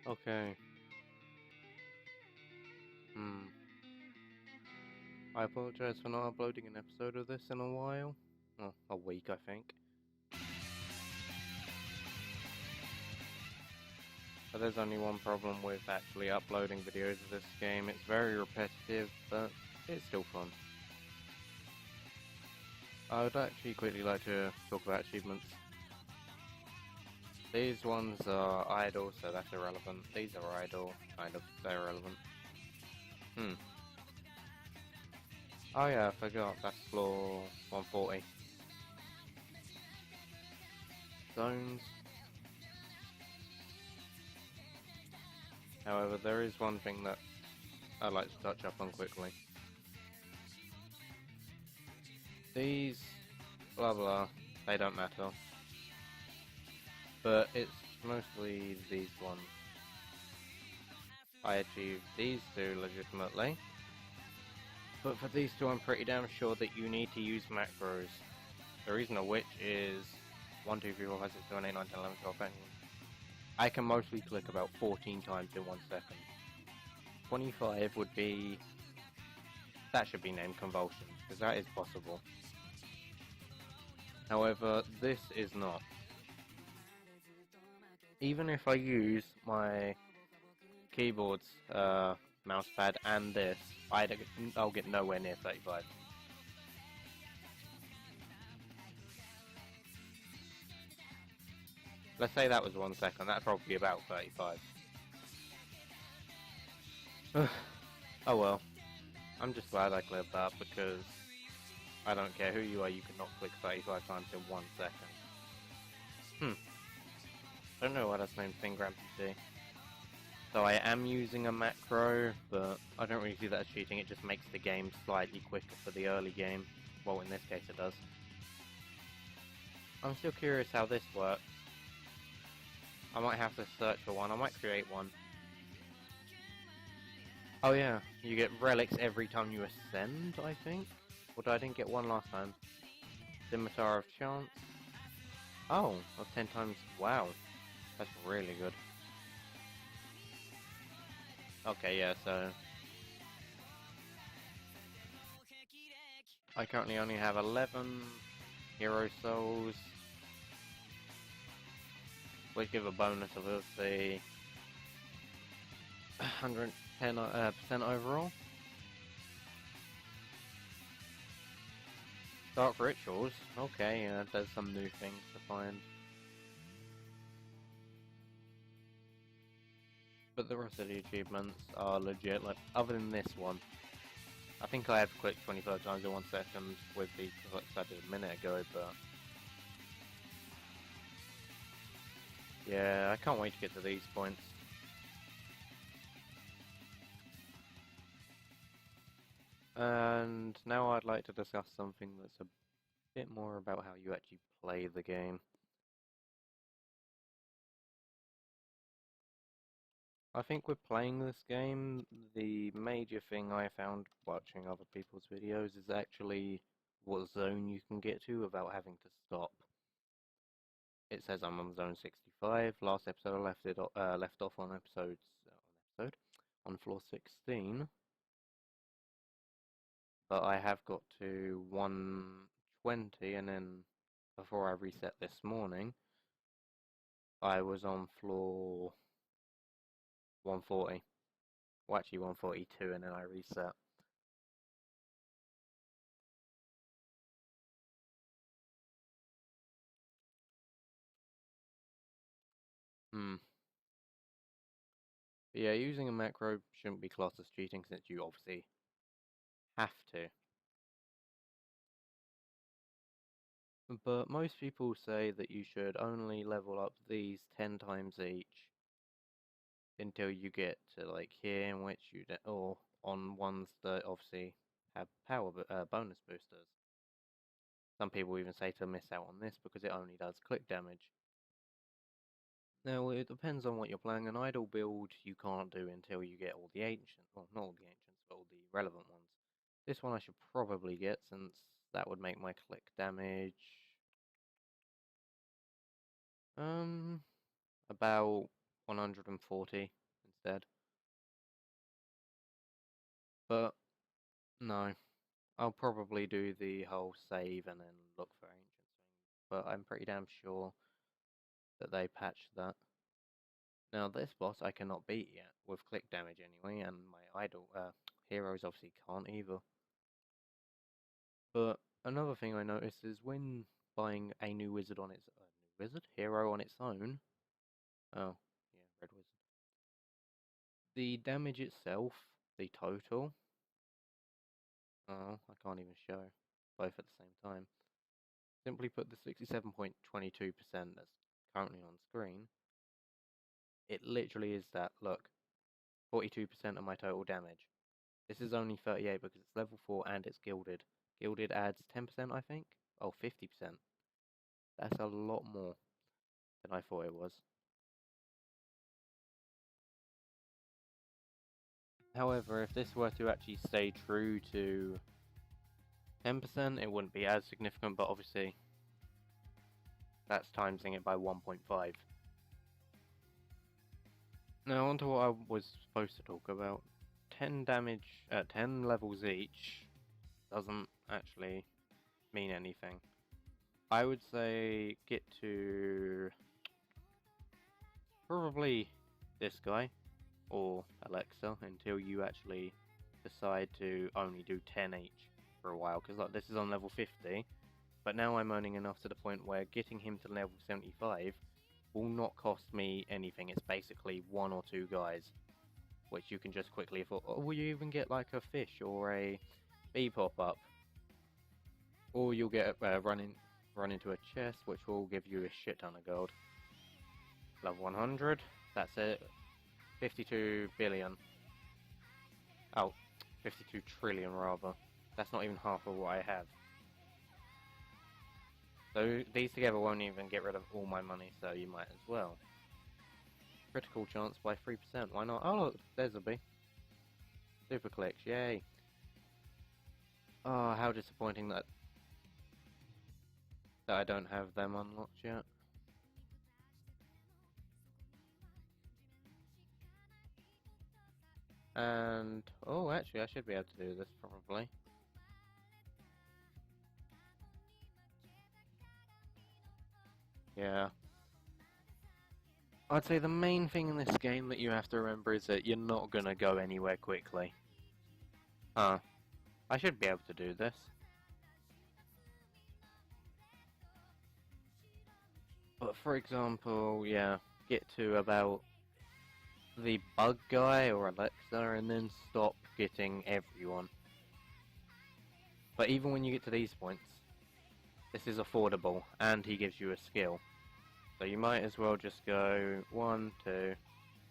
Okay. Hmm. I apologize for not uploading an episode of this in a while. Oh, a week, I think. But there's only one problem with actually uploading videos of this game. It's very repetitive, but it's still fun. I would actually quickly like to talk about achievements. These ones are idle, so that's irrelevant. These are idle, kind of, they're irrelevant. Oh yeah, I forgot, that's floor 140. Zones. However, there is one thing that I'd like to touch up on quickly. These, blah blah, they don't matter. But it's mostly these ones. I achieved these two legitimately. But for these two, I'm pretty damn sure that you need to use macros. The reason of which is 1, 2, 3, 4, 5, 6, 7, 8, 9, 10, 11, 12, 13. I can mostly click about 14 times in 1 second. 25 would be... that should be named convulsion, because that is possible. However, this is not. Even if I use my keyboard's mousepad and this, I'll get nowhere near 35. Let's say that was 1 second, that's probably about 35. Oh well. I'm just glad I cleared that because I don't care who you are, you cannot click 35 times in 1 second. Don't know why that's named Fingram PC. So I am using a macro, but I don't really see that as cheating, it just makes the game slightly quicker for the early game. Well, in this case it does. I'm still curious how this works. I might have to search for one, I might create one. Oh yeah, you get relics every time you ascend, I think? Although I didn't get one last time. Scimitar of Chance. Oh, of 10 times. Wow, that's really good. Okay, yeah, so... I currently only have 11 Hero Souls, which give a bonus of, let's say, 110% overall. Dark Rituals, okay, yeah, there's some new things to find. But the rest of the achievements are legit, like, other than this one. I think I have clicked 25 times in 1 second with the clicks I did a minute ago, but... yeah, I can't wait to get to these points. And now I'd like to discuss something that's a bit more about how you actually play the game. I think with playing this game, the major thing I found watching other people's videos is actually what zone you can get to without having to stop. It says I'm on zone 65. Last episode I left off on on floor 16, but I have got to 120, and then before I reset this morning, I was on floor 140. Well, actually 142, and then I reset. But yeah, using a macro shouldn't be classed as cheating since you obviously have to. But most people say that you should only level up these 10 times each until you get to like here, in which or on ones that obviously have bonus boosters. Some people even say to miss out on this because it only does click damage. Now, it depends on what you're playing. An idle build you can't do until you get all the ancients. Well, not all the ancients, but all the relevant ones. This one I should probably get, since that would make my click damage... about 140 instead. But no, I'll probably do the whole save and then look for ancient things. But I'm pretty damn sure that they patched that. Now this boss I cannot beat yet with click damage anyway, and my heroes obviously can't either. But another thing I noticed is when buying a new wizard on its hero on its own. Oh, yeah, red wizard. The damage itself, the total. Oh, I can't even show both at the same time. Simply put, the 67.22% that's currently on screen. It literally is that. Look, 42% of my total damage. This is only 38 because it's level 4 and it's gilded. Gilded adds 10%, I think? Oh, 50%. That's a lot more than I thought it was. However, if this were to actually stay true to 10%, it wouldn't be as significant, but obviously that's timesing it by 1.5. Now onto what I was supposed to talk about. 10 damage at 10 levels each doesn't actually mean anything. I would say get to probably this guy or Alexa until you actually decide to only do 10 each for a while, because like this is on level 50, but now I'm earning enough to the point where getting him to level 75 will not cost me anything. It's basically 1 or 2 guys, which you can just quickly afford. Or will you even get like a fish or a bee pop up, or you'll get run into a chest, which will give you a shit ton of gold. Level 100, that's it. 52 billion. Oh, 52 trillion rather. That's not even half of what I have. So these together won't even get rid of all my money, so you might as well. Critical chance by 3%, why not? Oh look, there's a bee. Super clicks, yay. Oh, how disappointing that I don't have them unlocked yet. And, oh actually I should be able to do this probably. Yeah. I'd say the main thing in this game that you have to remember is that you're not gonna go anywhere quickly. Huh. I should be able to do this. But for example, yeah, get to about the bug guy or Alexa and then stop getting everyone. But even when you get to these points, this is affordable and he gives you a skill. So you might as well just go 1, 2,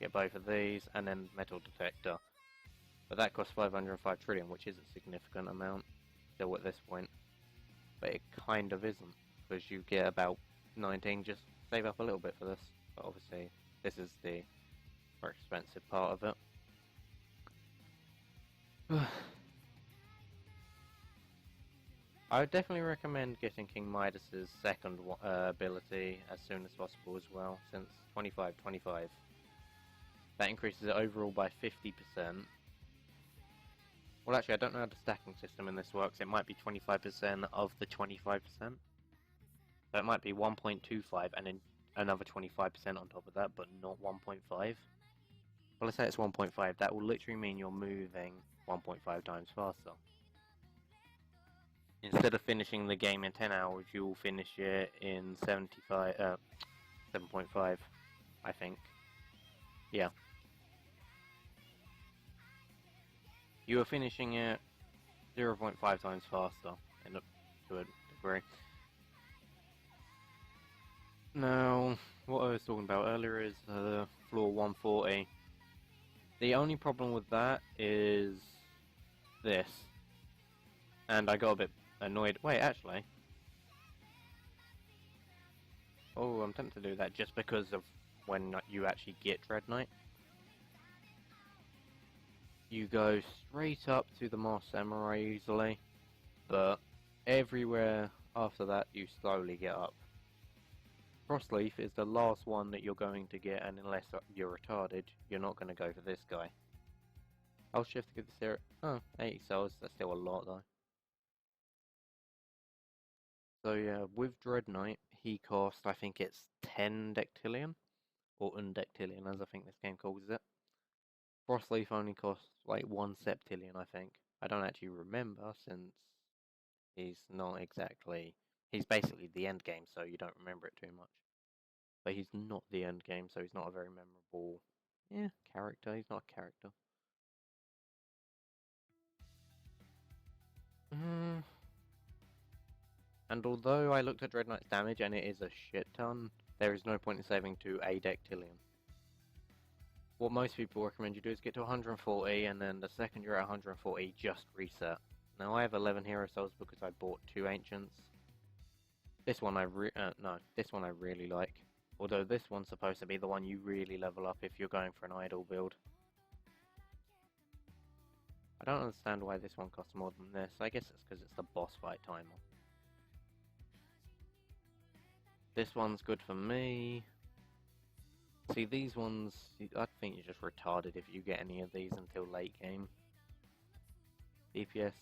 get both of these, and then metal detector. But that costs 505 trillion, which is a significant amount still at this point. But it kind of isn't, because you get about 19, just save up a little bit for this. But obviously, this is the more expensive part of it. I would definitely recommend getting King Midas's second ability as soon as possible as well, since 25-25. That increases it overall by 50%. Well, actually, I don't know how the stacking system in this works. It might be 25% of the 25%. So it might be 1.25 and then another 25% on top of that, but not 1.5. Well, let's say it's 1.5. That will literally mean you're moving 1.5 times faster. Instead of finishing the game in 10 hours, you will finish it in 7.5, I think. Yeah. You are finishing it 0.5 times faster, to a degree. Now, what I was talking about earlier is floor 140. The only problem with that is this. And I got a bit annoyed. Wait, actually. Oh, I'm tempted to do that just because of when you actually get Dread Knight. You go straight up to the Masked Samurai easily, but everywhere after that you slowly get up. Frostleaf is the last one that you're going to get, and unless you're retarded, you're not going to go for this guy. I'll shift to give this here. Oh, 80 souls, that's still a lot though. So yeah, with Dread Knight, he cost, I think it's 10 Dectillion, or Undectillion as I think this game calls it. Frostleaf only costs like 1 Septillion, I think. I don't actually remember since he's not exactly... He's basically the end game, so you don't remember it too much. But he's not the end game, so he's not a very memorable character. He's not a character. And although I looked at Dread Knight's damage and it is a shit ton, there is no point in saving to a Dectillion. What most people recommend you do is get to 140, and then the second you're at 140, just reset. Now I have 11 hero souls because I bought 2 ancients. This one I really like. Although this one's supposed to be the one you really level up if you're going for an idle build. I don't understand why this one costs more than this. I guess it's because it's the boss fight timer. This one's good for me. See, these ones, I think you're just retarded if you get any of these until late game. DPS,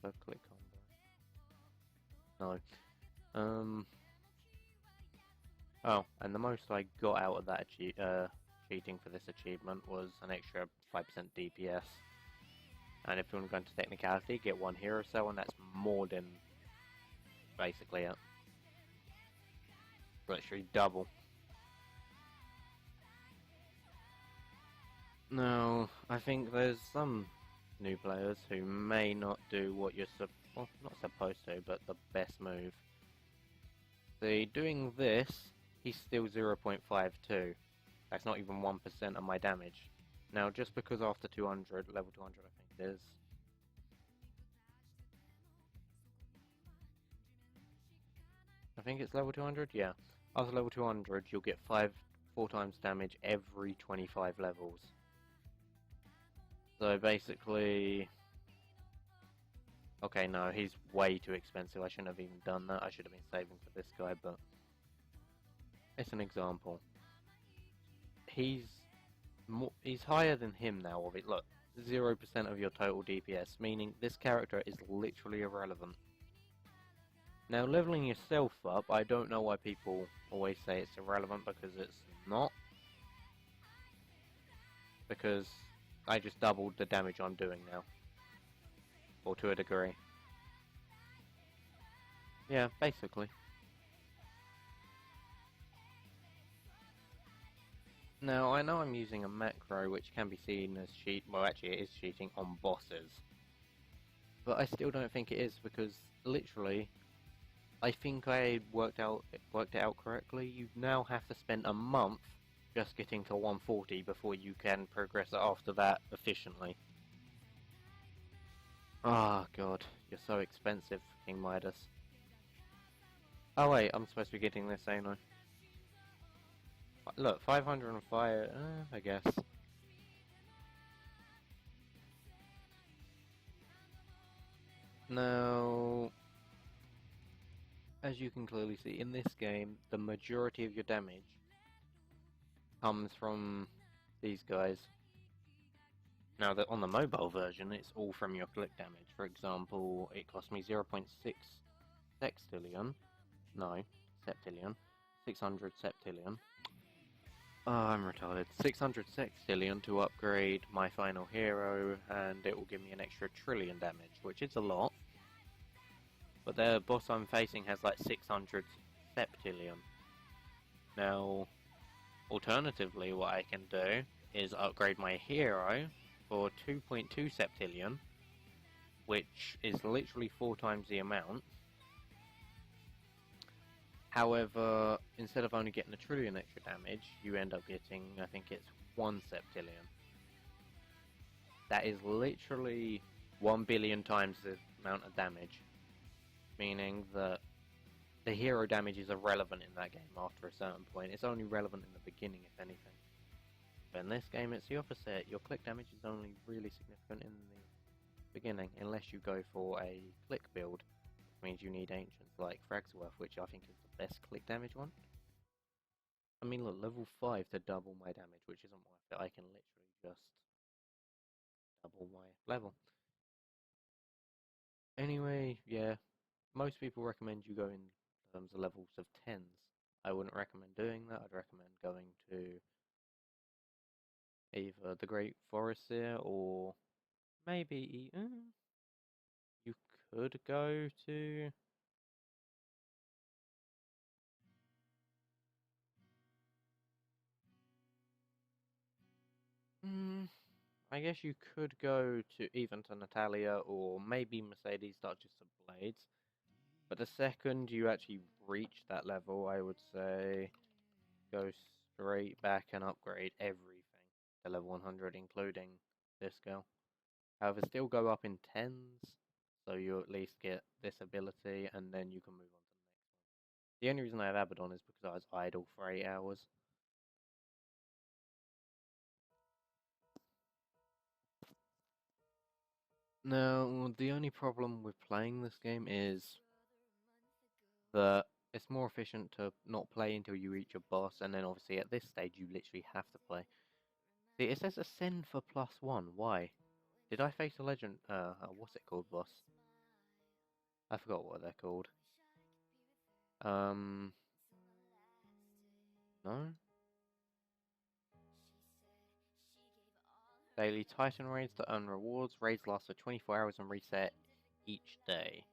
per click combo. No. Oh, and the most I got out of that cheating for this achievement was an extra 5% DPS. And if you want to go into technicality, get 1 hero cell, and that's more than basically it. Literally double. Now, I think there's some new players who may not do what you're not supposed to, but the best move. See, doing this, he's still 0.52. That's not even 1% of my damage. Now, just because after 200, level 200 I think it is. I think it's level 200? Yeah. After level 200, you'll get 4 times damage every 25 levels. So basically... Okay, no, he's way too expensive. I shouldn't have even done that. I should have been saving for this guy, but... It's an example. He's higher than him now, of it. Look, 0% of your total DPS, meaning this character is literally irrelevant. Now, leveling yourself up, I don't know why people always say it's irrelevant, because it's not. Because I just doubled the damage I'm doing now. Or to a degree. Yeah, basically. Now, I know I'm using a macro which can be seen as well, actually it is cheating on bosses. But I still don't think it is, because literally, I think I worked it out correctly. You now have to spend a month just getting to 140 before you can progress after that efficiently. Oh god, you're so expensive, King Midas. Oh wait, I'm supposed to be getting this, ain't I? Look, 505, I guess. Now, as you can clearly see, in this game, the majority of your damage comes from these guys. Now, on the mobile version, it's all from your click damage. For example, it cost me 0.6 sextillion. No, septillion. 600 septillion. Oh, I'm retarded. 600 sextillion to upgrade my final hero, and it will give me an extra trillion damage, which is a lot. But the boss I'm facing has like 600 septillion. Now, alternatively, what I can do is upgrade my hero for 2.2 septillion, which is literally 4 times the amount. However, instead of only getting a trillion extra damage, you end up getting, I think it's 1 septillion. That is literally 1 billion times the amount of damage. Meaning that the hero damage is irrelevant in that game after a certain point. It's only relevant in the beginning, if anything. But in this game, it's the opposite. Your click damage is only really significant in the beginning, unless you go for a click build, which means you need ancients like Fragsworth, which I think is the best click damage one. look, level 5 to double my damage, which isn't worth it. I can literally just double my level. Anyway, yeah, most people recommend you go in terms of levels of 10s. I wouldn't recommend doing that. I'd recommend going to either the Great Forest here, or maybe you could go to... I guess you could go to even to Natalia or maybe Mercedes Duchess of Blades. But the second you actually reach that level, I would say go straight back and upgrade everything to level 100, including this girl. However, still go up in 10s, so you at least get this ability, and then you can move on to the next one. The only reason I have Abaddon is because I was idle for 8 hours. Now, the only problem with playing this game is that it's more efficient to not play until you reach a boss, and then obviously at this stage you literally have to play. See, it says ascend for +1. Why? Did I face a legend? What's it called, boss? I forgot what they're called. No? Daily Titan raids to earn rewards. Raids last for 24 hours and reset each day.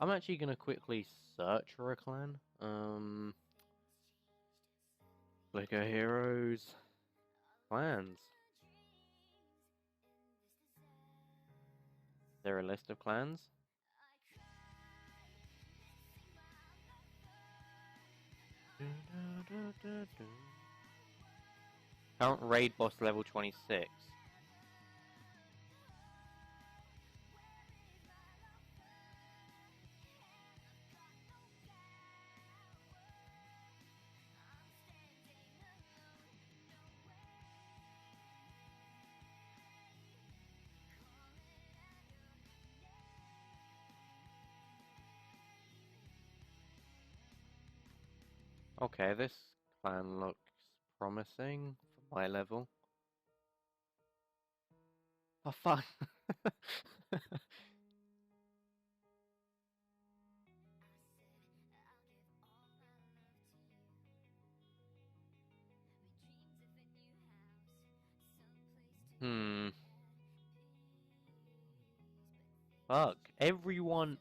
I'm actually going to quickly search for a clan. Lego Heroes. Clans. Is there a list of clans? Current raid boss level 26. Okay, this clan looks promising for my level. For fun. Fuck. Everyone...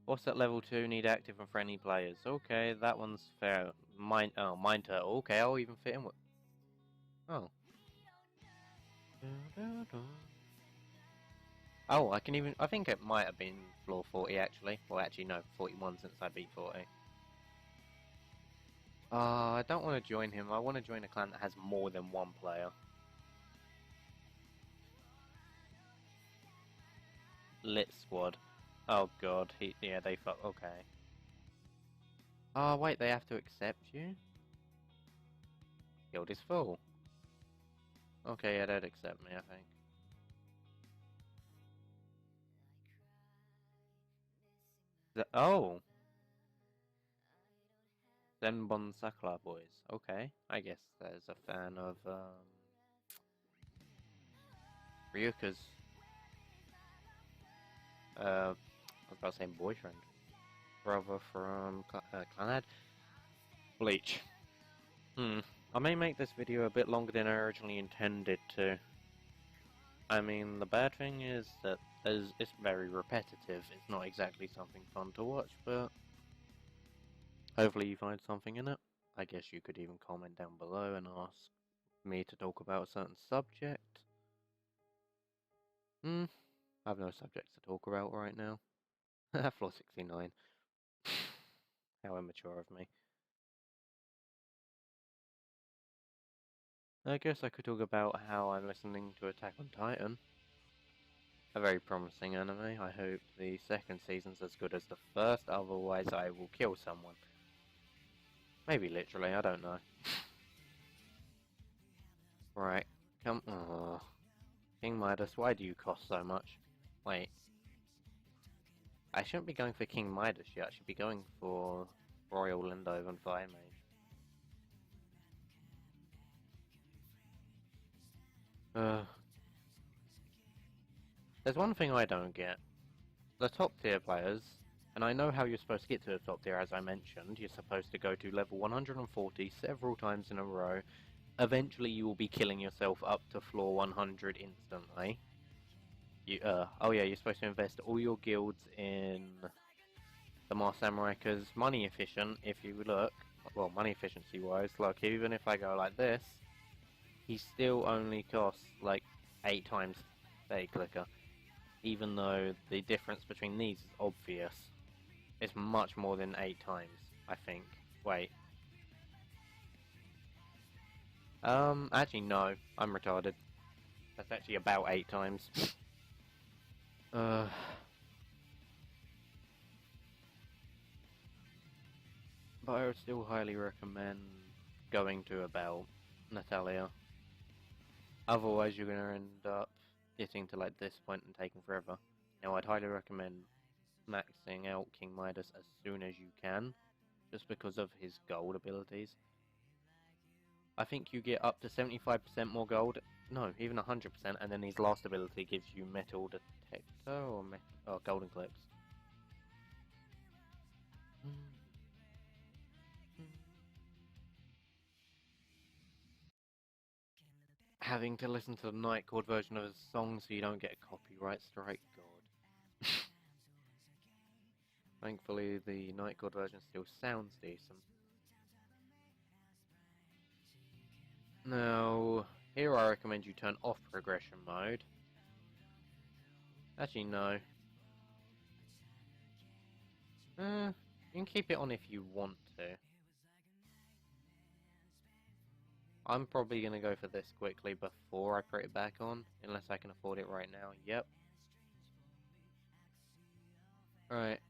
What's at level 2? Need active and friendly players. Okay, that one's fair. Mine Turtle. Okay, I'll even fit in with... Oh. Oh, I can even... I think it might have been floor 40, actually. Well, actually, no. 41 since I beat 40. I don't want to join him. I want to join a clan that has more than one player. Lit Squad. Oh god, yeah, they fuck. Okay. Oh wait, they have to accept you? Guild is full. Okay, yeah, they'd accept me, I think. Oh! Zenbon Sakura boys. Okay, I guess there's a fan of, Ryuka's, I was about to say boyfriend. Brother from Clanad. Bleach. I may make this video a bit longer than I originally intended to. I mean, the bad thing is that it's very repetitive. It's not exactly something fun to watch, but hopefully you find something in it. I guess you could even comment down below and ask me to talk about a certain subject. I have no subjects to talk about right now. Floor 69. How immature of me. I guess I could talk about how I'm listening to Attack on Titan. A very promising anime. I hope the second season's as good as the first, otherwise I will kill someone. Maybe literally, I don't know. Right, come... Oh. King Midas, why do you cost so much? Wait. I shouldn't be going for King Midas yet, I should be going for Royal Lindovan Fire Mage. Uh, there's one thing I don't get. The top tier players, and I know how you're supposed to get to the top tier, as I mentioned. You're supposed to go to level 140 several times in a row. Eventually, you will be killing yourself up to floor 100 instantly. Oh yeah, you're supposed to invest all your guilds in the Masked Samurai, because money efficient, if you look, well, money efficiency wise, look, even if I go like this, he still only costs like 8 times Stay Clicker, even though the difference between these is obvious. It's much more than 8 times, I think. Wait. Actually no, I'm retarded. That's actually about 8 times. uh... But I would still highly recommend going to about Natalia. Otherwise you're going to end up getting to like this point and taking forever. Now I'd highly recommend maxing out King Midas as soon as you can, just because of his gold abilities. I think you get up to 75% more gold, no, even 100%, and then his last ability gives you Metal Detector or Golden Clips. Having to listen to the Night Court version of his song so you don't get a copyright strike, God. Thankfully, the Night Court version still sounds decent. Now, here I recommend you turn off progression mode. Actually, no. You can keep it on if you want to. I'm probably going to go for this quickly before I put it back on, unless I can afford it right now. Yep. Right.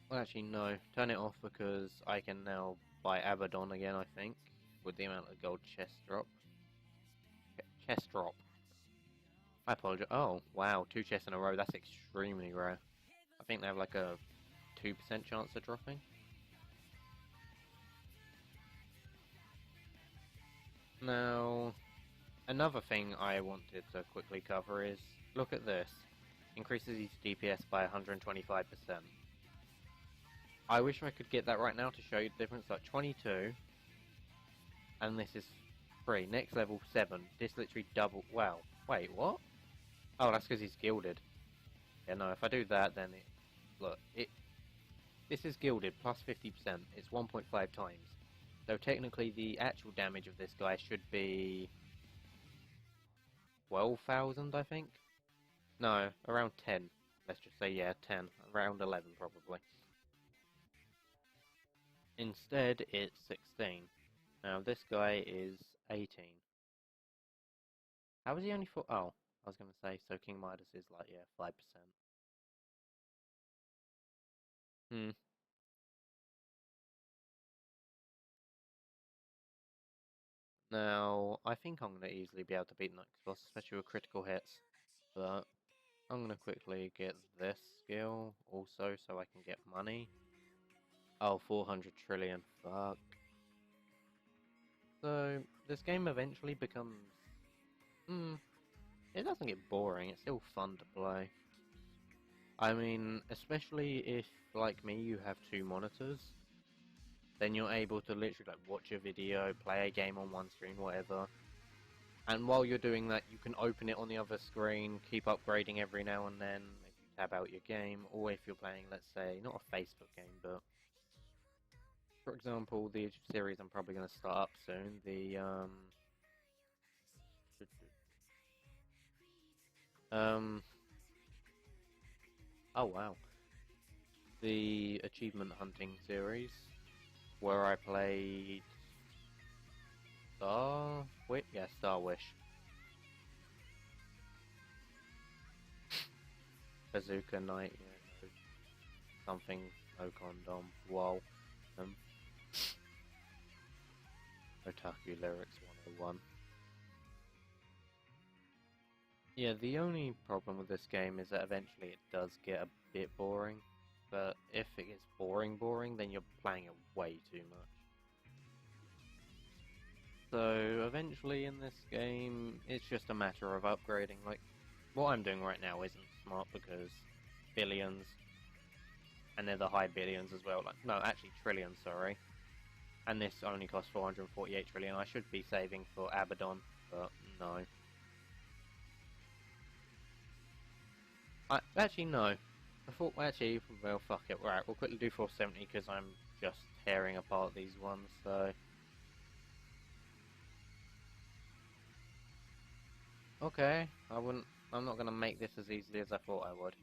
Well, actually, no. Turn it off because I can now buy Abaddon again, I think, with the amount of gold chest drop. Chest drop. I apologize. Oh, wow. 2 chests in a row. That's extremely rare. I think they have like a 2% chance of dropping. Now, another thing I wanted to quickly cover is, look at this. Increases his DPS by 125%. I wish I could get that right now to show you the difference, like 22, and this is 3. Next level 7. This literally double. Wow. Wait, what? Oh, that's because he's gilded. Yeah, no, if I do that, then it... Look, this is gilded, plus 50%. It's 1.5 times. So technically the actual damage of this guy should be 12,000, I think? No, around 10. Let's just say, yeah, 10. Around 11, probably. Instead, it's 16. Now, this guy is 18. How is he only for... Oh, I was going to say, so King Midas is like, yeah, 5%. Hmm. Now, I think I'm going to easily be able to beat Nux Boss, especially with critical hits. But I'm going to quickly get this skill also so I can get money. Oh, 400 trillion, fuck. So, this game eventually becomes... it doesn't get boring, it's still fun to play. I mean, especially if, like me, you have 2 monitors, then you're able to literally like watch a video, play a game on one screen, whatever. And while you're doing that, you can open it on the other screen, keep upgrading every now and then if you tab out your game, or if you're playing, let's say, not a Facebook game, but for example, the series I'm probably going to start up soon, the oh wow, the achievement hunting series, where I played Star Wish. Bazooka Knight, yeah, something, no condom, whoa, Otaku Lyrics 101. Yeah, the only problem with this game is that eventually it does get a bit boring, but if it gets boring, then you're playing it way too much. So eventually in this game, it's just a matter of upgrading. Like, what I'm doing right now isn't smart because billions, and they're the high billions as well. Like, no, actually trillions, sorry. And this only costs 448 trillion. I should be saving for Abaddon, but no. Actually, no. Actually, well, fuck it. Right, we'll quickly do 470 because I'm just tearing apart these ones, so... Okay, I'm not gonna make this as easily as I thought I would.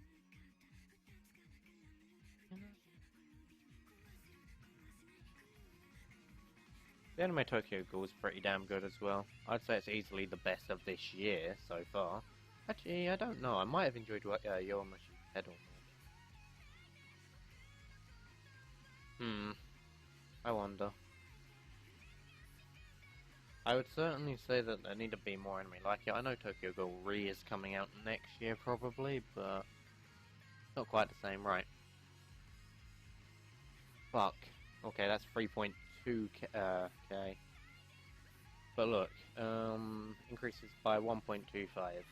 The Anime Tokyo Ghoul is pretty damn good as well. I'd say it's easily the best of this year so far. Actually, I don't know. I might have enjoyed Yowamushi's Pedal more. I wonder. I would certainly say that there need to be more anime like it. I know Tokyo Ghoul Re is coming out next year probably, but not quite the same, right? Fuck. Okay, that's 3.2k. But look, increases by 1.25,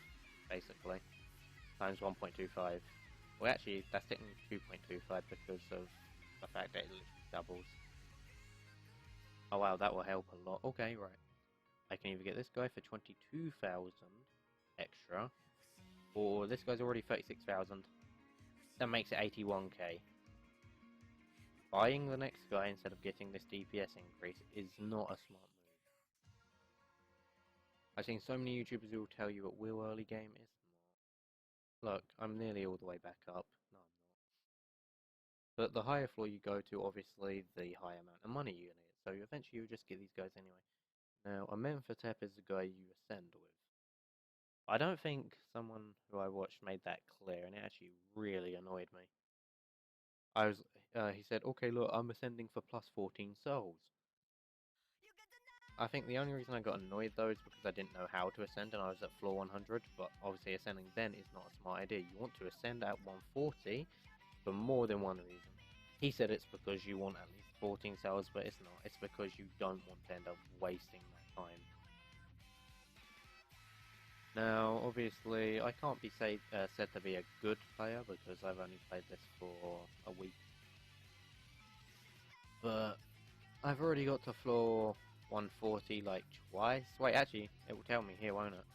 basically. Times 1.25. Well, actually, that's technically 2.25 because of the fact that it literally doubles. Oh wow, that will help a lot. Okay, right. I can either get this guy for 22,000 extra, or this guy's already 36,000. That makes it 81k. Buying the next guy instead of getting this DPS increase is not a smart move. I've seen so many YouTubers who will tell you at Will early game is smart. Look, I'm nearly all the way back up. No, I'm not. But the higher floor you go to, obviously, the higher amount of money you're gonna get. So eventually you'll just get these guys anyway. Now, Amenhotep is the guy you ascend with. I don't think someone who I watched made that clear, and it actually really annoyed me. He said, okay, look, I'm ascending for plus 14 souls. I think the only reason I got annoyed though is because I didn't know how to ascend and I was at floor 100, but obviously ascending then is not a smart idea. You want to ascend at 140 for more than one reason. He said it's because you want at least 14 cells, but it's not. It's because you don't want to end up wasting that time. Now, obviously, I can't be said to be a good player because I've only played this for a week. But I've already got to floor 140 like twice. Wait, actually, it will tell me here, won't it?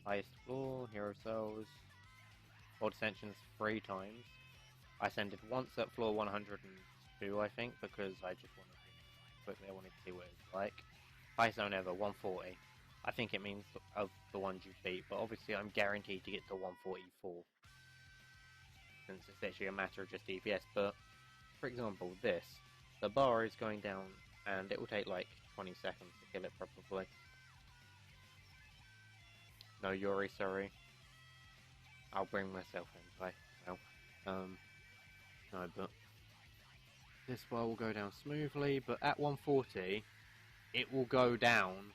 Highest floor, hero cells, old ascensions 3 times. I ascended once at floor 102, I think, because I just wanted to quickly. I wanted to see what it was like. Highest zone ever, 140. I think it means of the ones you beat, but obviously I'm guaranteed to get to 144. Since it's actually a matter of just DPS. But for example, the bar is going down, and it will take like 20 seconds to kill it probably. No, Yuri, sorry. I'll bring myself in, right? Well, no, but this bar will go down smoothly, but at 140, it will go down.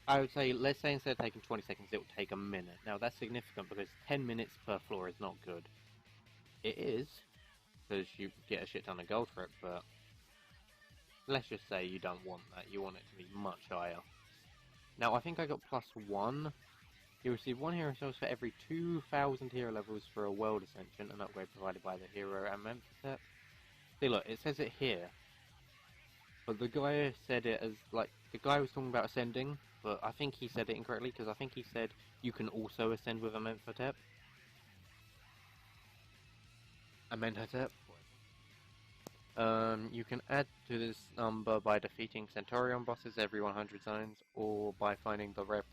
I would say, let's say instead of taking 20 seconds, it will take a minute. Now, that's significant because 10 minutes per floor is not good. It is, because you get a shit ton of gold for it, but let's just say you don't want that. You want it to be much higher. Now, I think I got +1. You receive 1 hero cells for every 2,000 hero levels for a world ascension, an upgrade provided by the hero Amenhotep. See, look, it says it here. But the guy said it as, like, the guy was talking about ascending, but I think he said it incorrectly, because I think he said you can also ascend with Amenhotep. Amenhotep. You can add to this number by defeating Centaurion bosses every 100 zones, or by finding the rare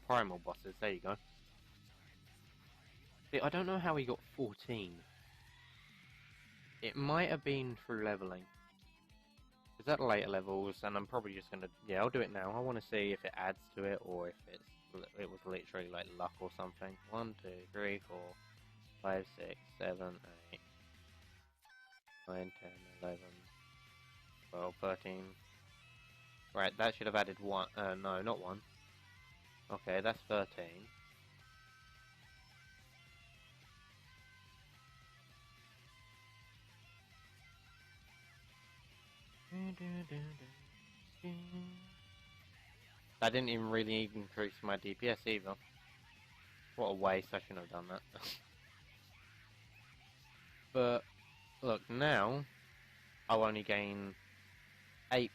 Primal bosses, there you go. See, I don't know how he got 14. It might have been through leveling. Is that later levels, and I'm probably just gonna, yeah, I'll do it now. I want to see if it adds to it, or if it was literally like luck or something. 1, 2, 3, 4, 5, 6, 7, 8, 9, 10, 11, 12, 13. Right, that should have added 1. No, not 1. Okay, that's 13. That didn't even really increase my DPS either. What a waste, I shouldn't have done that. But, look, now, I'll only gain 8,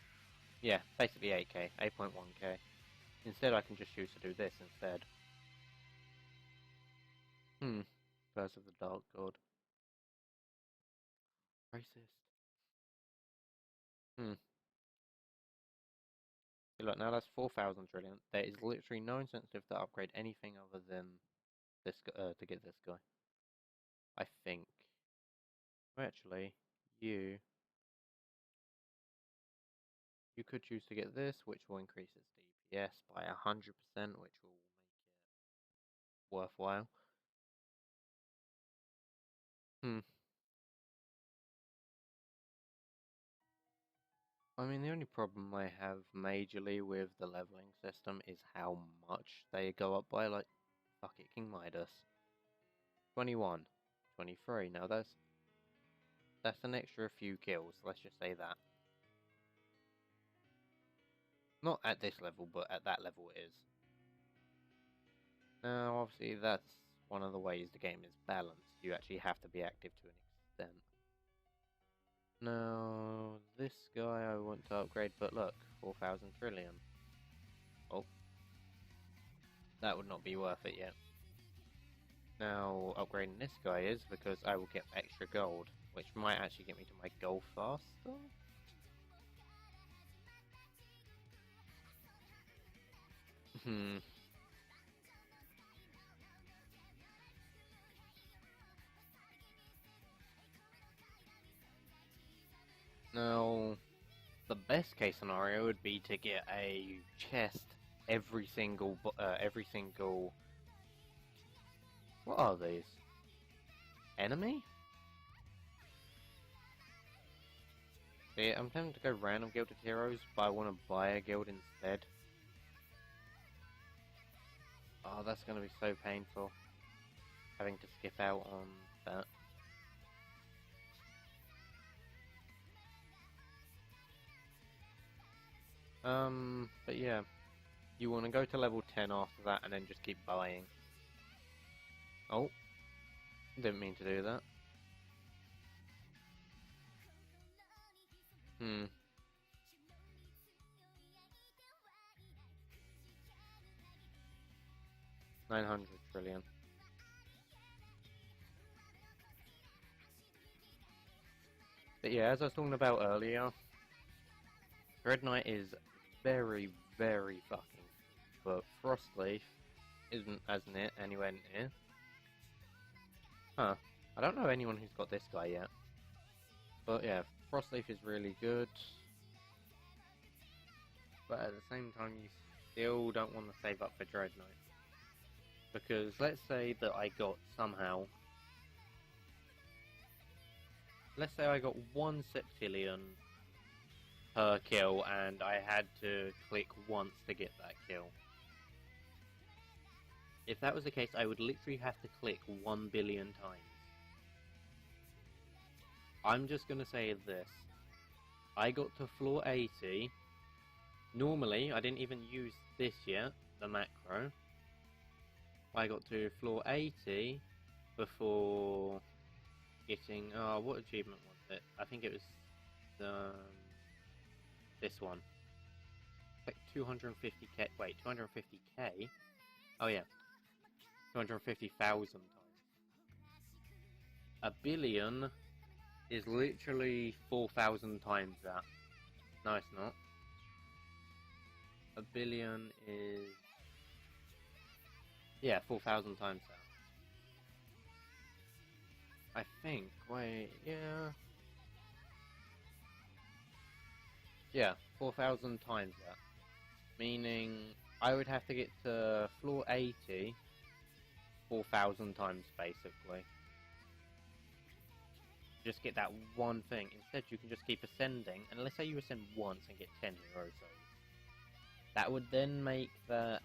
yeah, basically 8k, 8.1k. Instead, I can just choose to do this instead. Curse of the Dark God. Racist. Look, now that's 4,000 trillion. There is literally no incentive to upgrade anything other than this to get this guy. I think. Well, actually, you could choose to get this, which will increase its DPS by 100%, which will make it worthwhile. I mean, the only problem I have majorly with the leveling system is how much they go up by, like, fuck it, King Midas. 21, 23. Now that's an extra few kills, let's just say that. Not at this level, but at that level it is. Now, obviously, that's one of the ways the game is balanced. You actually have to be active to an extent. Now, this guy I want to upgrade, but look, 4,000 trillion. Oh. That would not be worth it yet. Now, upgrading this guy is because I will get extra gold, which might actually get me to my goal faster? Now, the best case scenario would be to get a chest every single. What are these? Enemy? See, I'm tempted to go random Gilded Heroes, but I want to buy a guild instead. Oh, that's going to be so painful. Having to skip out on that. But yeah. You want to go to level 10 after that and then just keep buying. Oh. Didn't mean to do that. 900 trillion. But yeah, as I was talking about earlier, Dread Knight is very, very fucking. But Frostleaf isn't as near anywhere near. Huh. I don't know anyone who's got this guy yet. But yeah, Frostleaf is really good. But at the same time, you still don't want to save up for Dread Knight. Because let's say that I got somehow... Let's say I got 1 septillion per kill and I had to click once to get that kill. If that was the case, I would literally have to click 1 billion times. I'm just going to say this. I got to floor 80. Normally, I didn't even use this yet, the macro. I got to floor 80 before getting... Oh, what achievement was it? I think it was this one. Like 250k. Wait, 250k? Oh yeah. 250,000 times. A billion is literally 4,000 times that. No, it's not. A billion is... Yeah, 4,000 times that. I think. Wait, yeah. Yeah, 4,000 times that. Meaning, I would have to get to floor 80 4,000 times, basically. Just get that one thing. Instead, you can just keep ascending, and let's say you ascend once and get 10 heroes. That would then make that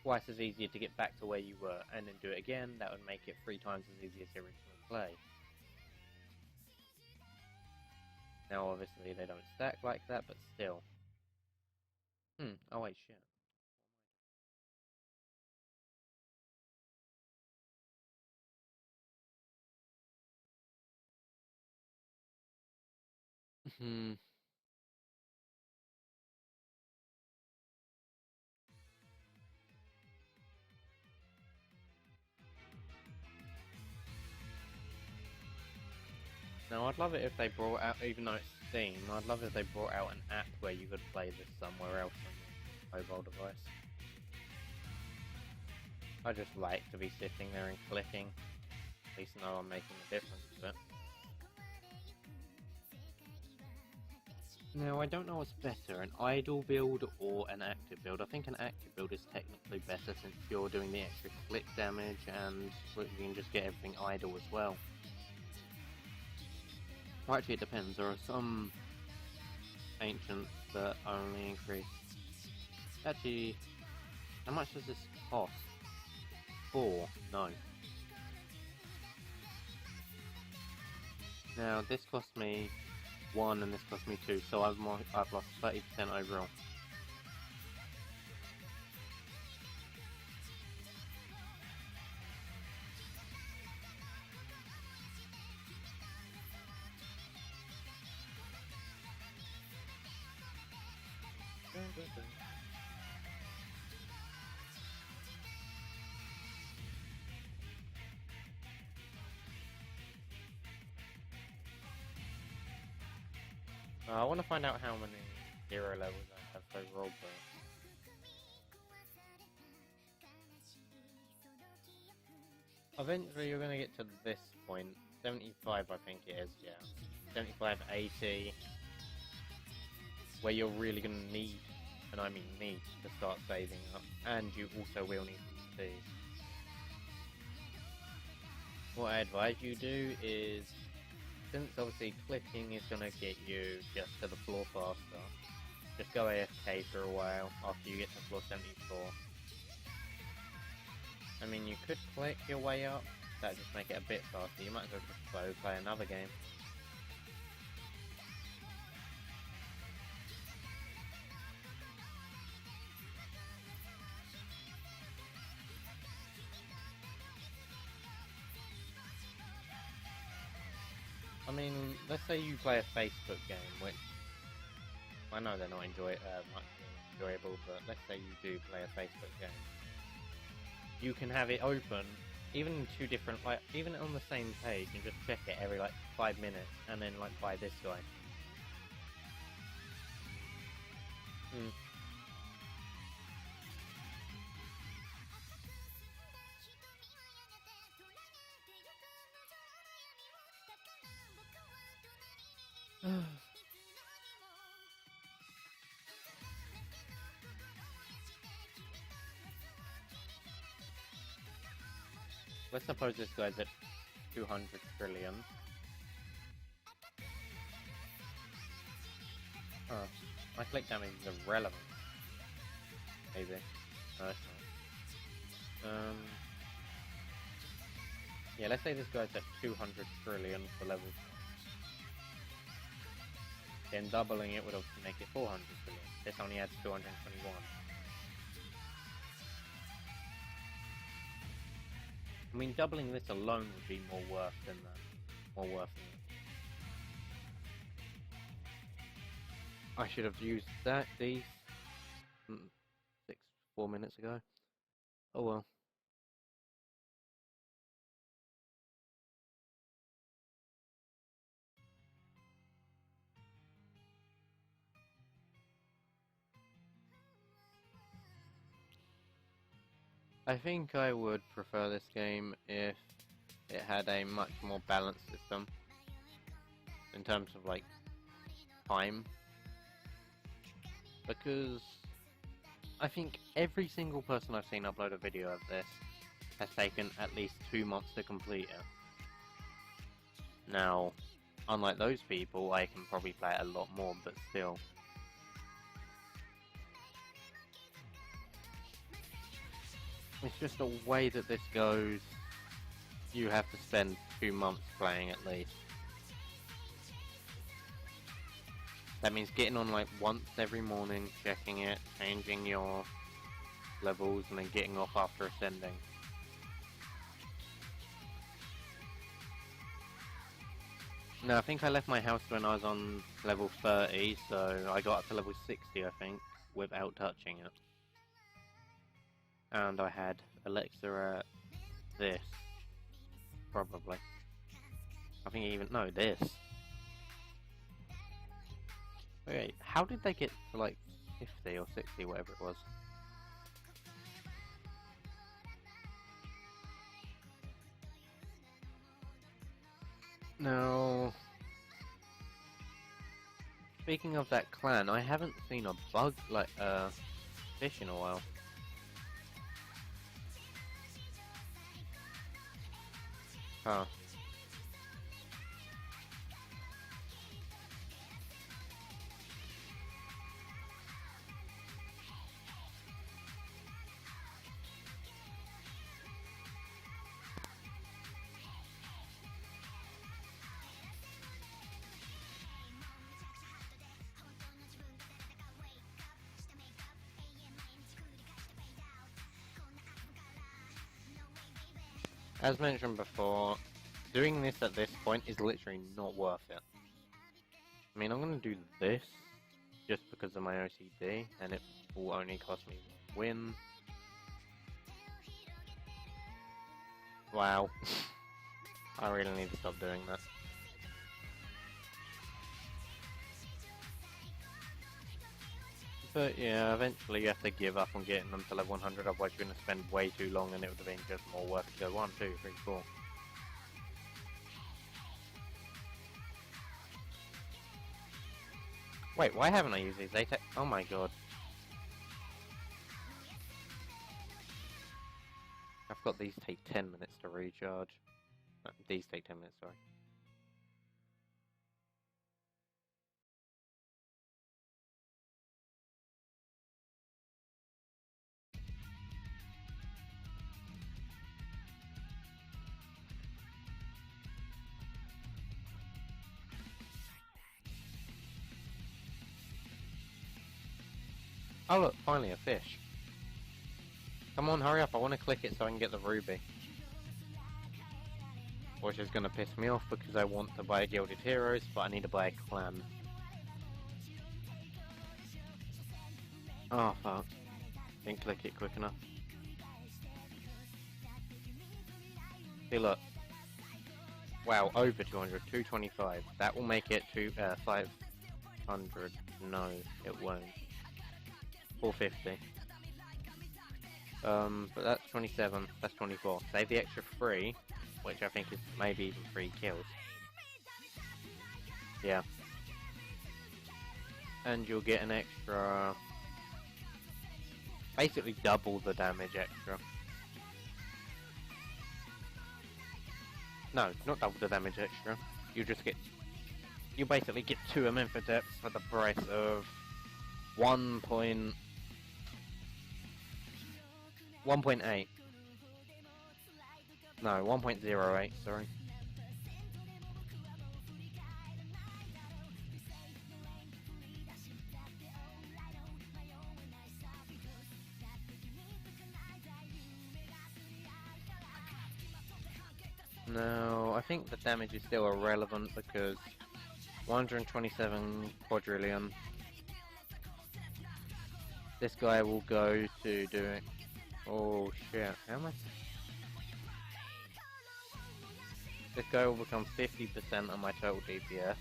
twice as easy to get back to where you were, and then do it again. That would make it 3 times as easy as the original play. Now, obviously, they don't stack like that, but still. Oh wait, shit. Hmm. Now I'd love it if they brought out, even though it's Steam, I'd love if they brought out an app where you could play this somewhere else on your mobile device. I just like to be sitting there and clicking, at least know I'm making a difference to it. Now, I don't know what's better, an idle build or an active build. I think an active build is technically better since you're doing the extra click damage and you can just get everything idle as well. Well, actually, it depends. There are some ancients that only increase. Actually, how much does this cost? 4? No. Now, this cost me 1 and this cost me 2, so I've lost 30% overall. I want to find out how many hero levels I have overall, but eventually you're going to get to this point. 75 I think it is, yeah. 75, 80, where you're really going to need, and I mean need, to start saving up. And you also will need these. What I advise you do is, since obviously clicking is going to get you just to the floor faster, just go AFK for a while after you get to floor 74. I mean, you could click your way up, that'd just make it a bit faster. You might as well just go play another game. I mean, let's say you play a Facebook game, which I know they're not much enjoyable, but let's say you do play a Facebook game. You can have it open, even in two different, like, even on the same page, and just check it every, like, 5 minutes, and then, like, buy this guy. Let's suppose this guy's at 200 trillion. My click damage is irrelevant. Maybe. No, it's not. Yeah, let's say this guy's at 200 trillion for level 5. Then doubling it would obviously make it 400 trillion. This only adds 221. I mean, doubling this alone would be more worth than that. More worth than that. I should have used these 4 minutes ago. Oh well. I think I would prefer this game if it had a much more balanced system in terms of like time, because I think every single person I've seen upload a video of this has taken at least 2 months to complete it. Now, unlike those people, I can probably play it a lot more, but still. It's just the way that this goes, you have to spend 2 months playing at least. That means getting on like once every morning, checking it, changing your levels, and then getting off after ascending. No, I think I left my house when I was on level 30, so I got up to level 60, I think, without touching it. And I had Alexa at this, probably. I think even, no, this. Wait, how did they get to like 50 or 60, whatever it was? No. Speaking of that clan, I haven't seen a bug like fish in a while. Huh. As mentioned before, doing this at this point is literally not worth it. I mean, I'm gonna do this just because of my OCD, and it will only cost me one win. Wow. I really need to stop doing that. But yeah, eventually you have to give up on getting them to level 100, otherwise you're going to spend way too long and it would have been just more worth to go 1, 2, 3, 4. Wait, why haven't I used these? They take... Oh my god. I've got these take 10 minutes to recharge. No, these take 10 minutes, sorry. Oh look, finally a fish. Come on, hurry up, I want to click it so I can get the ruby. Which is going to piss me off because I want to buy Gilded Heroes, but I need to buy a clan. Oh fuck. Didn't click it quick enough. See look. Wow, over 200, 225. That will make it to 500. No, it won't. 450. But that's 27, that's 24. Save the extra 3, which I think is maybe even 3 kills. Yeah. And you'll get an extra... basically double the damage extra. No, not double the damage extra. You just get... you basically get 2 Amphitheps for the price of 1.8. No, 1.08, sorry. No, I think the damage is still irrelevant because 127 quadrillion. This guy will go to doing... oh shit, how much? This guy will become 50% of my total DPS.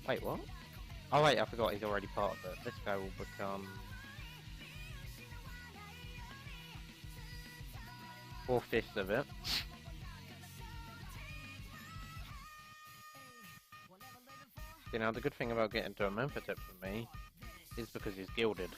Wait, what? Oh wait, I forgot he's already part of it. This guy will become... 4/5 of it. See, now the good thing about getting to a Amphitheps for me is because he's gilded.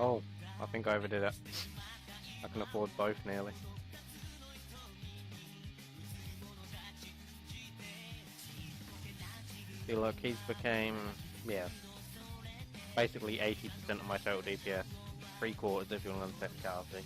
Oh, I think I overdid it. I can afford both nearly. See, look, he's became, yeah, basically 80% of my total DPS. 3/4 if you want to technicality.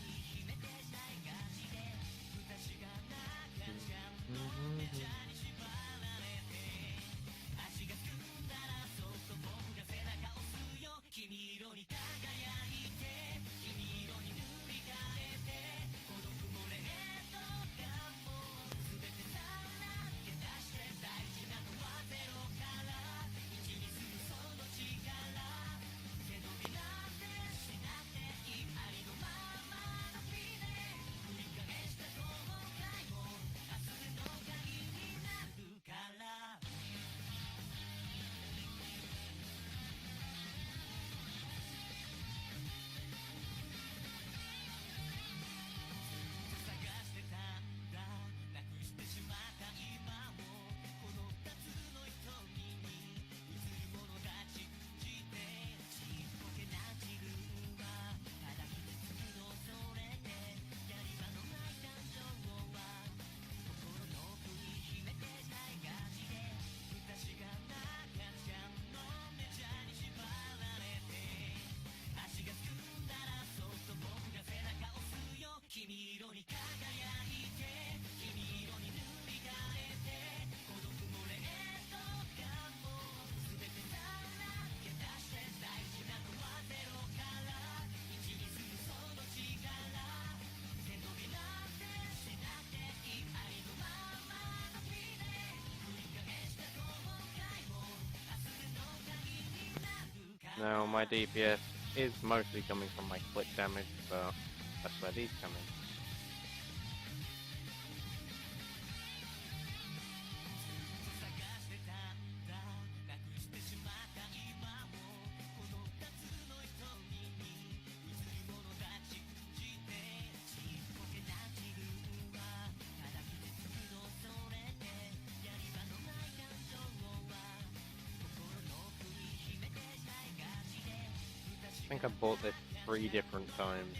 Now, my DPS is mostly coming from my click damage, but that's where these come in. I think I bought this 3 different times.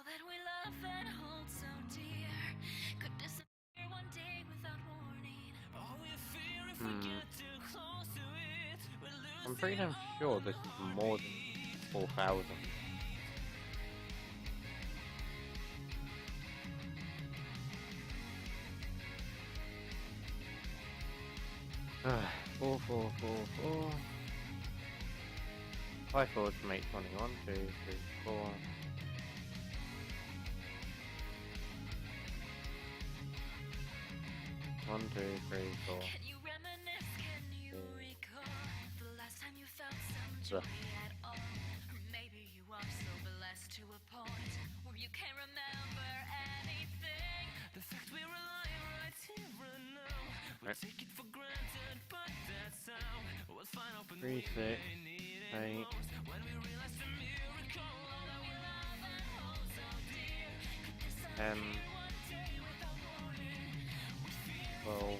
All that we love and hold so dear could disappear one day without warning. All we fear if we get too close to it, we'll lose I'm pretty damn sure this is more than 4,000. 4. 5 4 to make 21. 2, 3, 4. 1, 2, 3, 4. Can you reminisce? Can you recall the last time you felt some joy at all? Or maybe you are so blessed to a point where you can't remember anything. The fact we rely right here and now. We take it for granted, but that's how we'll find out when 3, we 6, really need it 8. most. When we realize the miracle, all that we love and hold so dear could disappear one day without warning. We fear 12.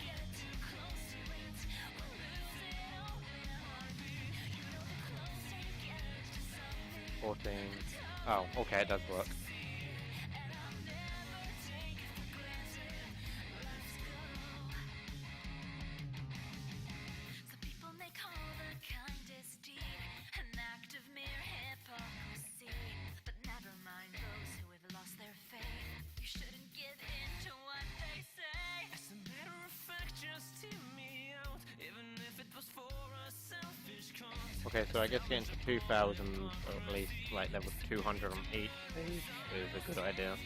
14. Oh, okay, it does work. Some people may call the kindest deed an act of mere hypocrisy, but never mind those who have lost their faith. You shouldn't give in to what they say. As a matter of fact, just hear me out, even if it was for a selfish cause. Okay, so I guess getting to 2,000, or at least like level 200 on each page, is a good idea. 'Cause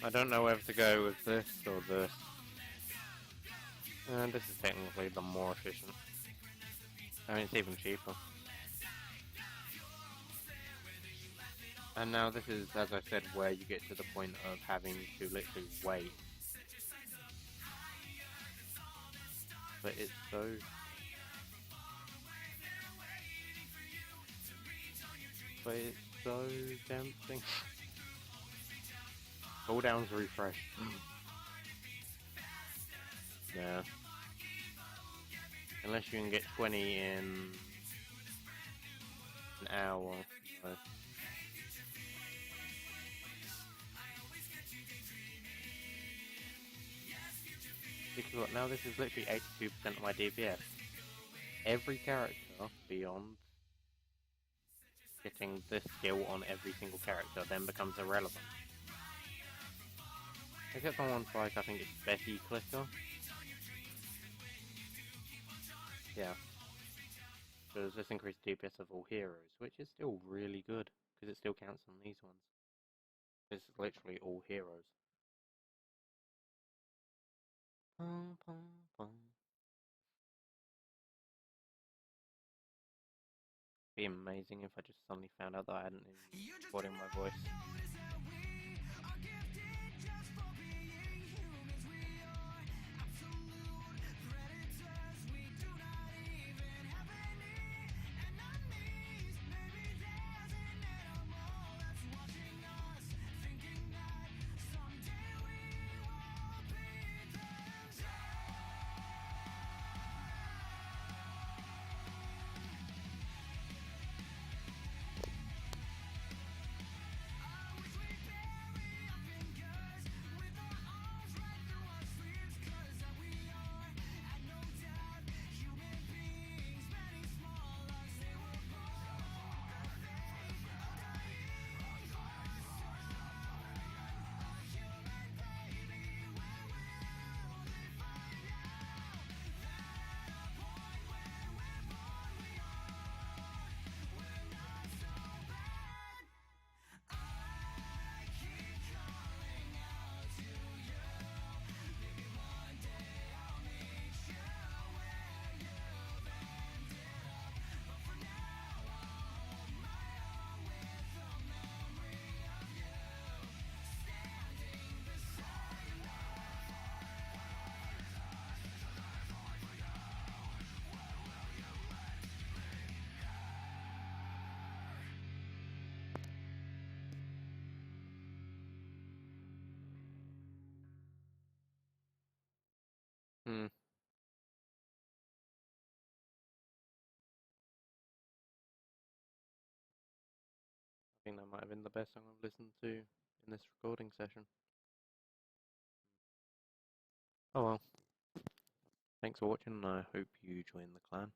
I don't know whether to go with this or this. And this is technically the more efficient. I mean, it's even cheaper. And now this is, as I said, where you get to the point of having to literally wait. But it's so... But it's so tempting. Cooldowns refresh. Yeah. Unless you can get 20 in an hour. So. Because what, now this is literally 82% of my DPS. Every character beyond getting this skill on every single character then becomes irrelevant. Except on one spike, I think it's Betty Clicker. Yeah. does this increase DPS of all heroes, which is still really good, because it still counts on these ones. It's literally all heroes. Pum, pum, pum. Be amazing if I just suddenly found out that I hadn't been recording my voice. I think that might have been the best song I've listened to in this recording session. Oh well. Thanks for watching, and I hope you join the clan.